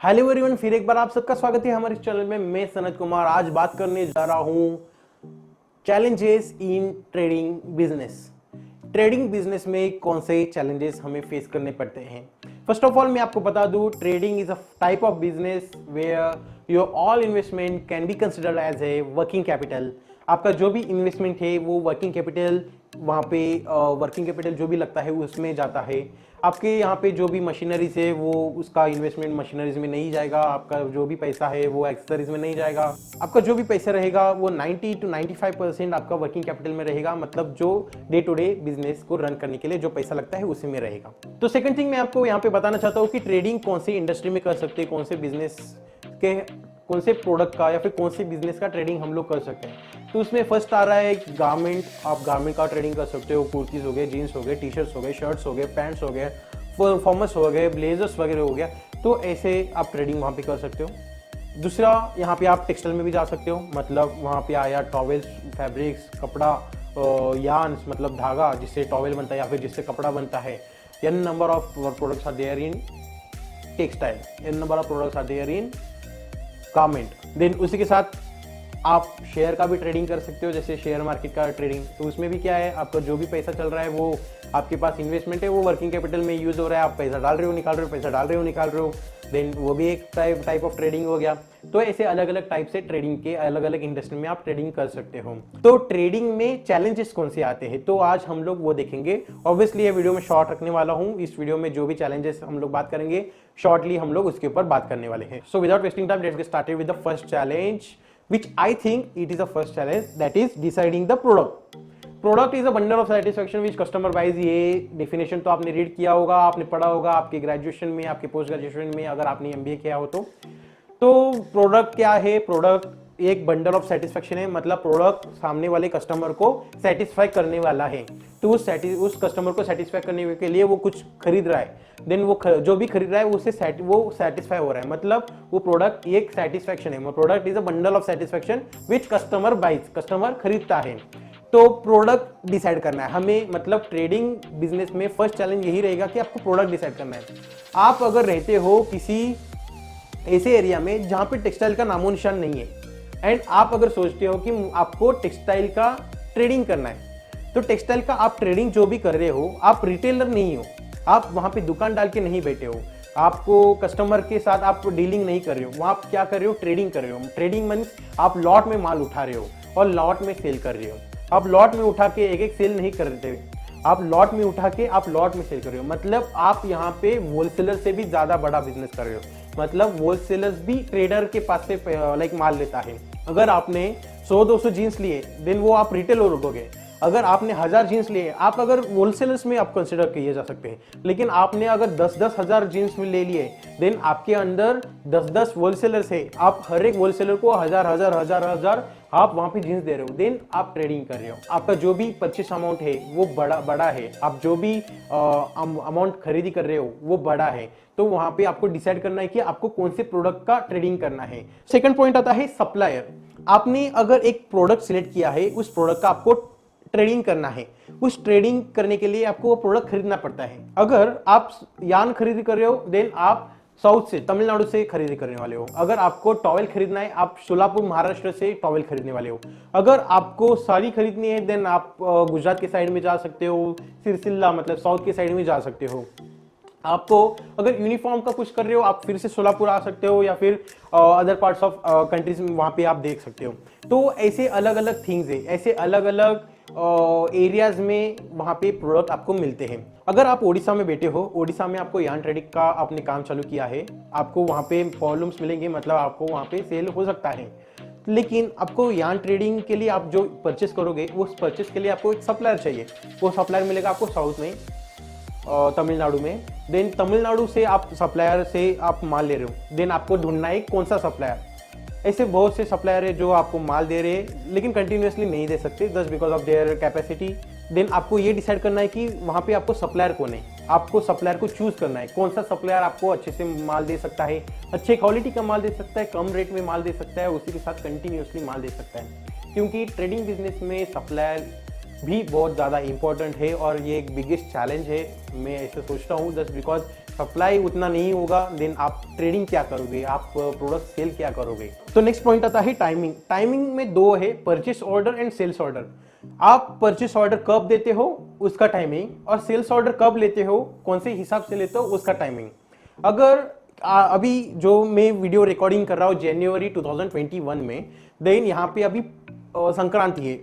Hello everyone, फिर एक बार आप सबका स्वागत है हमारे चैनल में। मैं सनत कुमार आज बात करने जा रहा हूं challenges in trading business. Trading business में कौन से चैलेंजेस हमें फेस करने पड़ते हैं। फर्स्ट ऑफ ऑल मैं आपको बता दूं, trading is a type of business where your all investment can be considered as a working capital. आपका जो भी इन्वेस्टमेंट है वो वर्किंग कैपिटल, वहाँ पे वर्किंग कैपिटल जो भी लगता है उसमें जाता है। आपके यहाँ पे जो भी मशीनरीज है वो उसका इन्वेस्टमेंट मशीनरीज में नहीं जाएगा। आपका जो भी पैसा है वो एक्सेसरीज में नहीं जाएगा। आपका जो भी पैसा रहेगा वो 90 to 95% आपका वर्किंग कैपिटल में रहेगा, मतलब जो डे टू डे बिजनेस को रन करने के लिए जो पैसा लगता है उसी में रहेगा। तो सेकंड थिंग मैं आपको यहाँ पे बताना चाहता हूँ कि ट्रेडिंग कौन सी इंडस्ट्री में कर सकते हैं, कौन से बिजनेस के कौन से प्रोडक्ट का या फिर कौन से बिजनेस का ट्रेडिंग हम लोग कर सकते हैं। तो उसमें फर्स्ट आ रहा है गारमेंट। आप गारमेंट का ट्रेडिंग कर सकते हो। कुर्तीज हो गए, जीन्स हो गए, टी शर्ट्स हो गए, शर्ट्स हो गए, पैंट्स हो गए, फॉर्मल्स हो गए, ब्लेजर्स वगैरह हो गया। तो ऐसे आप ट्रेडिंग वहाँ पे कर सकते हो। दूसरा, यहाँ पे आप टेक्सटाइल में भी जा सकते हो, मतलब वहाँ पे आया टॉवेल्स, फैब्रिक्स, कपड़ा, यार्न्स मतलब धागा जिससे टॉवेल बनता है या फिर जिससे कपड़ा बनता है। An number of products are there in textile, an number of products are there in garment. Then उसी के साथ आप शेयर का भी ट्रेडिंग कर सकते हो, जैसे शेयर मार्केट का ट्रेडिंग। तो उसमें भी क्या है, आपका जो भी पैसा चल रहा है वो आपके पास इन्वेस्टमेंट है, वो वर्किंग कैपिटल में यूज हो रहा है। आप पैसा डाल रहे हो, निकाल रहे हो, पैसा डाल रहे हो, निकाल रहे हो। देन वो भी एक टाइप ऑफ ट्रेडिंग हो गया। तो ऐसे अलग अलग टाइप से ट्रेडिंग के अलग अलग इंडस्ट्री में आप ट्रेडिंग कर सकते हो। तो ट्रेडिंग में चैलेंजेस कौन से आते हैं, तो आज हम लोग वो देखेंगे। ऑब्वियसली ये वीडियो में शॉर्ट रखने वाला हूँ। इस वीडियो में जो भी चैलेंजेस हम लोग बात करेंगे शॉर्टली हम लोग उसके ऊपर बात करने वाले हैं। So without wasting time let's get started with the first challenge, which I think it is the first challenge, that is deciding the product. Product is a bundle of satisfaction which customer buys। ये definition तो आपने read किया होगा, आपने पढ़ा होगा आपके graduation में, आपके पोस्ट ग्रेजुएशन में, अगर आपने एमबीए किया हो तो प्रोडक्ट क्या है? प्रोडक्ट एक बंडल ऑफ सेटिस्फेक्शन है, मतलब प्रोडक्ट सामने वाले कस्टमर को सेटिस्फाई करने वाला है। तो उस कस्टमर को सेटिस्फाई करने के लिए वो कुछ खरीद रहा है, देन वो जो भी खरीद रहा है उससे वो सेटिस्फाई हो रहा है, मतलब वो प्रोडक्ट एक सेटिस्फेक्शन है। Product is a bundle of satisfaction which customer buys, customer खरीदता है। तो प्रोडक्ट डिसाइड करना है हमें, मतलब ट्रेडिंग बिजनेस में फर्स्ट चैलेंज यही रहेगा कि आपको प्रोडक्ट डिसाइड करना है। आप अगर रहते हो किसी ऐसे एरिया में जहां पे टेक्सटाइल का नामो निशान नहीं है, एंड आप अगर सोचते हो कि आपको टेक्सटाइल का ट्रेडिंग करना है, तो टेक्सटाइल का आप ट्रेडिंग जो भी कर रहे हो, आप रिटेलर नहीं हो, आप वहां पे दुकान डाल के नहीं बैठे हो, आपको कस्टमर के साथ आप डीलिंग नहीं कर रहे हो, वहां आप क्या कर रहे हो? ट्रेडिंग कर रहे हो। ट्रेडिंग मींस आप लॉट में माल उठा रहे हो और लॉट में सेल कर रहे हो। आप लॉट में उठा के एक एक सेल नहीं कर रहे, आप लॉट में उठा के आप लॉट में सेल कर रहे हो, मतलब आप यहाँ पे होलसेलर से भी ज्यादा बड़ा बिजनेस कर रहे हो। मतलब होलसेलर्स भी ट्रेडर के पास से लाइक माल लेता है। अगर आपने 100-200 जीन्स लिए, देन वो आप रिटेलर उठोगे। अगर आपने 1000 जीन्स लिए, आप अगर होलसेलर्स में आप कंसिडर किए जा सकते हैं। लेकिन आपने अगर 10-10 हजार जीन्स में ले लिए, देन आपके अंदर 10-10 होलसेलर्स है। आप हर एक होलसेलर को हजार आप वहां पे जीन्स दे रहे हो, देन आप ट्रेडिंग कर रहे हो। आपका जो भी परचेस अमाउंट है वो बड़ा है, आप जो भी अमाउंट खरीदी कर रहे हो वो बड़ा है। तो वहां पे आपको डिसाइड करना है कि आपको कौन से प्रोडक्ट का ट्रेडिंग करना है। सेकंड पॉइंट आता है सप्लायर। आपने अगर एक प्रोडक्ट सिलेक्ट किया है, उस प्रोडक्ट का आपको ट्रेडिंग करना है। उस ट्रेडिंग करने के लिए आपको वो प्रोडक्ट खरीदना पड़ता है। अगर आप यार्न खरीदी कर रहे हो, देन आप साउथ से, तमिलनाडु से खरीदी करने वाले हो। अगर आपको टॉवेल खरीदना है, आप सोलापुर महाराष्ट्र से टॉवेल खरीदने वाले हो। अगर आपको साड़ी खरीदनी है, देन आप गुजरात के साइड में जा सकते हो, सिरसिल्ला मतलब साउथ के साइड में जा सकते हो। आपको अगर यूनिफॉर्म का कुछ कर रहे हो, आप फिर से सोलापुर आ सकते हो, या फिर अदर पार्ट्स ऑफ कंट्रीज में वहां पे आप देख सकते हो। तो ऐसे अलग अलग थिंग्स है, ऐसे अलग अलग एरियाज में वहां पे प्रोडक्ट आपको मिलते हैं। अगर आप ओडिशा में बैठे हो, ओडिशा में आपको यार्न ट्रेडिंग का आपने काम चालू किया है, आपको वहां पे वॉल्यूम्स मिलेंगे, मतलब आपको वहां पे सेल हो सकता है। लेकिन आपको यार्न ट्रेडिंग के लिए आप जो परचेस करोगे, उस परचेस के लिए आपको एक सप्लायर चाहिए। वो सप्लायर मिलेगा आपको साउथ में, तमिलनाडु में। देन तमिलनाडु से आप सप्लायर से आप माल ले रहे हो, देन आपको ढूंढना है कौन सा सप्लायर। ऐसे बहुत से सप्लायर है जो आपको माल दे रहे हैं, लेकिन कंटिन्यूअसली नहीं दे सकते, just because of their capacity. Then आपको ये डिसाइड करना है कि वहाँ पे आपको सप्लायर कौन है। आपको सप्लायर को चूज करना है, कौन सा सप्लायर आपको अच्छे से माल दे सकता है, अच्छे क्वालिटी का माल दे सकता है, कम रेट में माल दे सकता है, उसी के साथ कंटिन्यूअसली माल दे सकता है। क्योंकि ट्रेडिंग बिजनेस में सप्लायर भी बहुत ज़्यादा इंपॉर्टेंट है और ये एक बिगेस्ट चैलेंज है, मैं ऐसे सोचता हूँ, जस्ट बिकॉज सप्लाई उतना नहीं होगा देन आप ट्रेडिंग क्या करोगे, आप प्रोडक्ट सेल क्या करोगे। तो नेक्स्ट पॉइंट आता है टाइमिंग। टाइमिंग में दो है, purchase order and sales order. आप परचेस ऑर्डर कब देते हो उसका टाइमिंग, और सेल्स ऑर्डर कब लेते हो, कौन से हिसाब से लेते हो उसका टाइमिंग। अगर अभी जो मैं वीडियो रिकॉर्डिंग कर रहा हूँ जनवरी 2021 में, देन यहाँ पे अभी संक्रांति है,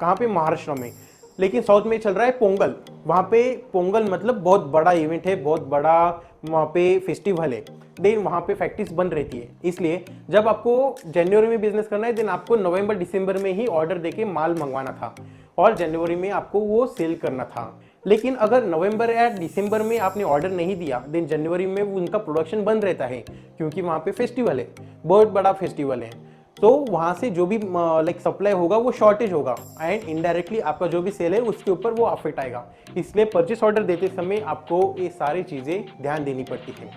कहाँ पे, महाराष्ट्र में, लेकिन साउथ में चल रहा है पोंगल। वहाँ पे पोंगल मतलब बहुत बड़ा इवेंट है, बहुत बड़ा वहाँ पे फेस्टिवल है, देन वहाँ पे फैक्ट्रीज बंद रहती है। इसलिए जब आपको जनवरी में बिजनेस करना है देन आपको नवंबर दिसंबर में ही ऑर्डर देके माल मंगवाना था और जनवरी में आपको वो सेल करना था। लेकिन अगर नवंबर या दिसंबर में आपने ऑर्डर नहीं दिया देन जनवरी में उनका प्रोडक्शन बंद रहता है, क्योंकि वहाँ पे फेस्टिवल है, बहुत बड़ा फेस्टिवल है। तो वहां से जो भी लाइक सप्लाई होगा वो शॉर्टेज होगा एंड इनडायरेक्टली आपका जो भी सेल है उसके ऊपर वो अफेक्ट आएगा। इसलिए परचेस ऑर्डर देते समय आपको ये सारी चीजें ध्यान देनी पड़ती है।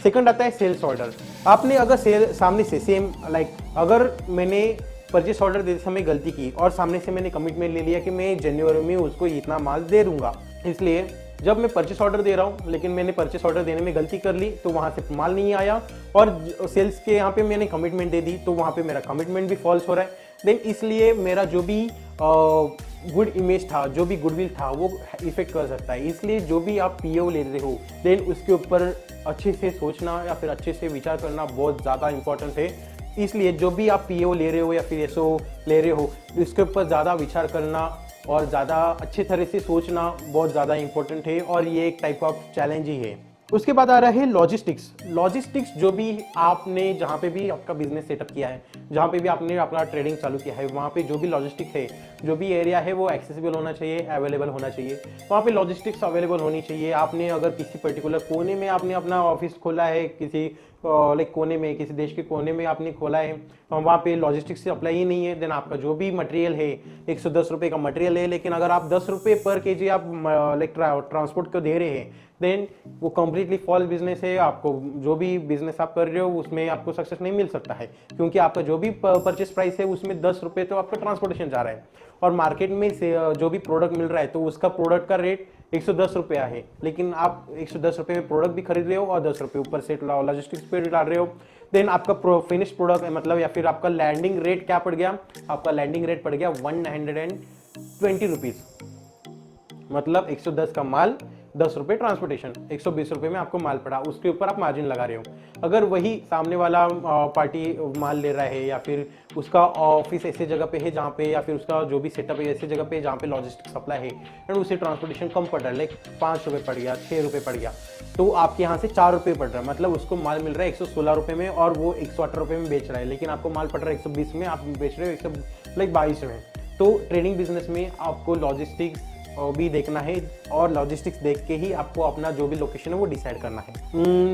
सेकंड आता है सेल्स ऑर्डर। आपने अगर सेल सामने से सेम लाइक अगर मैंने परचेस ऑर्डर देते समय गलती की और सामने से मैंने कमिटमेंट ले लिया कि मैं जनवरी में उसको इतना माल दे दूंगा, इसलिए जब मैं परचेस ऑर्डर दे रहा हूँ लेकिन मैंने परचेस ऑर्डर देने में गलती कर ली तो वहाँ से माल नहीं आया, और सेल्स के यहाँ पे मैंने कमिटमेंट दे दी तो वहाँ पे मेरा कमिटमेंट भी फॉल्स हो रहा है। देन इसलिए मेरा जो भी गुड इमेज था, जो भी गुडविल था, वो इफेक्ट कर सकता है। इसलिए जो भी आप पीओ ले रहे हो देन उसके ऊपर अच्छे से सोचना या फिर अच्छे से विचार करना बहुत ज़्यादा इंपॉर्टेंट है। इसलिए जो भी आप पीओ ले रहे हो या फिर एसओ ले रहे हो इसके ऊपर ज़्यादा विचार करना और ज़्यादा अच्छी तरह से सोचना बहुत ज़्यादा इंपॉर्टेंट है, और ये एक टाइप ऑफ चैलेंज ही है। उसके बाद आ रहा है लॉजिस्टिक्स। लॉजिस्टिक्स जो भी आपने जहाँ पे भी आपका बिजनेस सेटअप किया है, जहाँ पे भी आपने अपना ट्रेडिंग चालू किया है, वहाँ पे जो भी लॉजिस्टिक्स है, जो भी एरिया है वो एक्सेसिबल होना चाहिए, अवेलेबल होना चाहिए। वहाँ पे लॉजिस्टिक्स अवेलेबल होनी चाहिए। आपने अगर किसी पर्टिकुलर कोने में आपने अपना ऑफिस खोला है, किसी लाइक कोने में, किसी देश के कोने में आपने खोला है, वहाँ पे लॉजिस्टिक्स से अप्लाई ही नहीं है, देन आपका जो भी मटेरियल है 110 रुपये का मटेरियल है, लेकिन अगर आप 10 रुपये पर केजी आप लाइक ट्रांसपोर्ट को दे रहे हैं देन वो कम्प्लीटली फॉल्स बिजनेस है। आपको जो भी बिजनेस आप कर रहे हो उसमें आपको सक्सेस नहीं मिल सकता है, क्योंकि आपका जो भी परचेस प्राइस है उसमें 10 रुपये तो आपका ट्रांसपोर्टेशन जा रहा है, और मार्केट में से जो भी प्रोडक्ट मिल रहा है तो उसका प्रोडक्ट का रेट 110 रुपया है, लेकिन आप 110 रुपये में प्रोडक्ट भी खरीद रहे हो और 10 रुपये ऊपर से लॉजिस्टिक्स पे डाल रहे हो। देन आपका फिनिश प्रोडक्ट मतलब या फिर आपका लैंडिंग रेट क्या पड़ गया, आपका लैंडिंग रेट पड़ गया 120 रुपीज़, मतलब 110 का माल 10 रुपये ट्रांसपोर्टेशन, 120 रुपये में आपको माल पड़ा, उसके ऊपर आप मार्जिन लगा रहे हो। अगर वही सामने वाला पार्टी माल ले रहा है या फिर उसका ऑफिस ऐसे जगह पे है जहाँ पे, या फिर उसका जो भी सेटअप है ऐसे जगह पे जहाँ पे लॉजिस्टिक सप्लाई है एंड उसे ट्रांसपोर्टेशन कम पड़ रहा है, लाइक 5 रुपये पड़ गया, 6 रुपये पड़ गया, तो आपके यहाँ से 4 रुपये पड़ रहा है, मतलब उसको माल मिल रहा है 116 रुपये में और वो 118 रुपये में बेच रहा है, लेकिन आपको माल पड़ रहा है 120 में, आप बेच रहे हो 122 में। तो ट्रेडिंग बिजनेस में आपको लॉजिस्टिक्स भी देखना है, और लॉजिस्टिक्स देख के ही आपको अपना जो भी लोकेशन है वो डिसाइड करना है।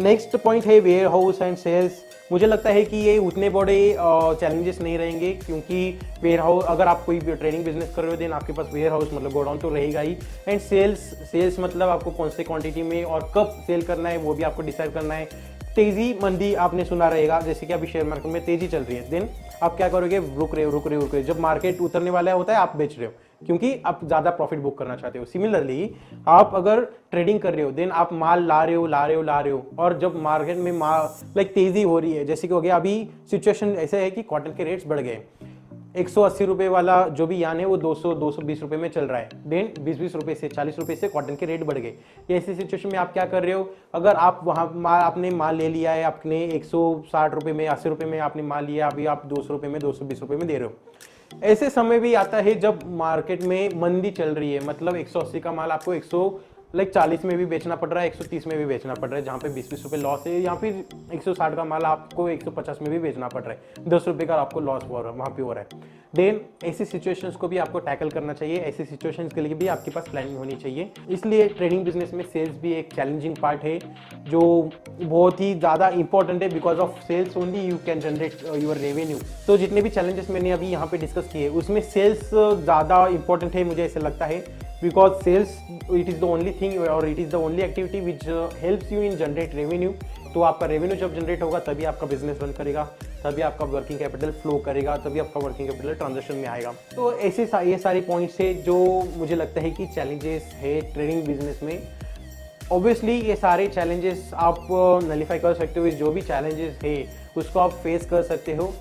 नेक्स्ट पॉइंट है वेयर हाउस एंड सेल्स। मुझे लगता है कि ये उतने बड़े चैलेंजेस नहीं रहेंगे, क्योंकि वेयर हाउस अगर आप कोई ट्रेडिंग बिजनेस कर रहे हो देन आपके पास वेयर हाउस मतलब गोडाउन तो रहेगा ही, एंड सेल्स मतलब आपको कौन से क्वांटिटी में और कब सेल करना है वो भी आपको डिसाइड करना है। तेजी मंदी आपने सुना रहेगा, जैसे कि अभी शेयर मार्केट में तेजी चल रही है, देन आप क्या करोगे, रुक रहे हो, जब मार्केट उतरने वाला होता है आप बेच रहे हो, क्योंकि आप ज्यादा प्रॉफिट बुक करना चाहते हो। सिमिलरली आप अगर ट्रेडिंग कर रहे हो देन आप माल ला रहे हो, और जब मार्केट में लाइक तेजी हो रही है, जैसे कि हो गया अभी सिचुएशन ऐसे है कि कॉटन के रेट्स बढ़ गए, 180 रुपए वाला जो भी यान है वो 220 रुपए में चल रहा है, देन 20 रुपए से 40 रुपए से कॉटन के रेट बढ़ गए। ऐसी सिचुएशन में आप क्या कर रहे हो, अगर आप वहाँ आपने माल ले लिया है, आपने 160 रुपए में 80 रुपए में आपने माल लिया, अभी आप 200 रुपए में 220 रुपए में दे रहे हो। ऐसे समय भी आता है जब मार्केट में मंदी चल रही है, मतलब 180 का माल आपको 40 में भी बेचना पड़ रहा है, 130 में भी बेचना पड़ रहा है, जहाँ पे 20 रुपए लॉस है, या फिर 160 का माल आपको 150 में भी बेचना पड़ रहा है, 10 रुपए का आपको लॉस वहाँ पे हो रहा है। देन ऐसी सिचुएशंस को भी आपको टैकल करना चाहिए, ऐसी सिचुएशंस के लिए भी आपके पास प्लानिंग होनी चाहिए। इसलिए ट्रेडिंग बिजनेस में सेल्स भी एक चैलेंजिंग पार्ट है जो बहुत ही ज़्यादा इंपॉर्टेंट है, because of sales only you can generate your revenue. तो जितने भी चैलेंजेस मैंने अभी यहाँ पे डिस्कस किए उसमें सेल्स ज़्यादा इंपॉर्टेंट है, मुझे ऐसा लगता है, because sales it is the only thing or it is the only activity which helps you in generate revenue। तो आपका रेवेन्यू जब जनरेट होगा तभी आपका बिजनेस रन करेगा, तभी आपका वर्किंग कैपिटल फ्लो करेगा, तभी आपका वर्किंग कैपिटल ट्रांजेक्शन में आएगा। तो ऐसे ये सारे पॉइंट्स है जो मुझे लगता है कि चैलेंजेस है ट्रेडिंग बिजनेस में। ऑब्वियसली ये सारे चैलेंजेस आप नलीफाई कर सकते हो। जो भी चैलेंजेस है उसको आप फेस कर सकते हो,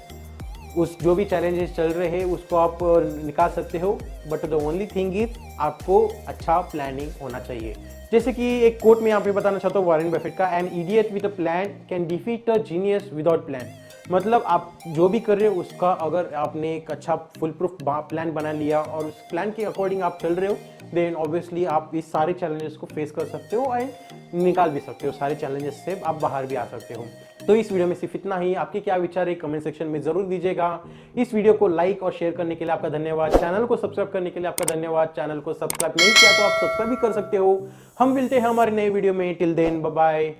उस जो भी चैलेंजेस चल रहे हैं उसको आप निकाल सकते हो। But the only thing is आपको अच्छा प्लानिंग होना चाहिए। जैसे कि एक कोट में यहाँ पे बताना चाहता हूँ वॉरेन बफेट का, an idiot with a plan can defeat a genius without plan. मतलब आप जो भी कर रहे हो उसका अगर आपने एक अच्छा फुल प्रूफ प्लान बना लिया और उस प्लान के अकॉर्डिंग आप चल रहे हो, देन ऑब्वियसली आप इस सारे चैलेंजेस को फेस कर सकते हो एंड निकाल भी सकते हो। सारे चैलेंजेस से आप बाहर भी आ सकते हो। तो इस वीडियो में सिर्फ इतना ही। आपके क्या विचार है कमेंट सेक्शन में जरूर दीजिएगा। इस वीडियो को लाइक और शेयर करने के लिए आपका धन्यवाद। चैनल को सब्सक्राइब करने के लिए आपका धन्यवाद। चैनल को सब्सक्राइब नहीं किया तो आप सब्सक्राइब भी कर सकते हो। हम मिलते हैं हमारे नए वीडियो में। Till then bye bye.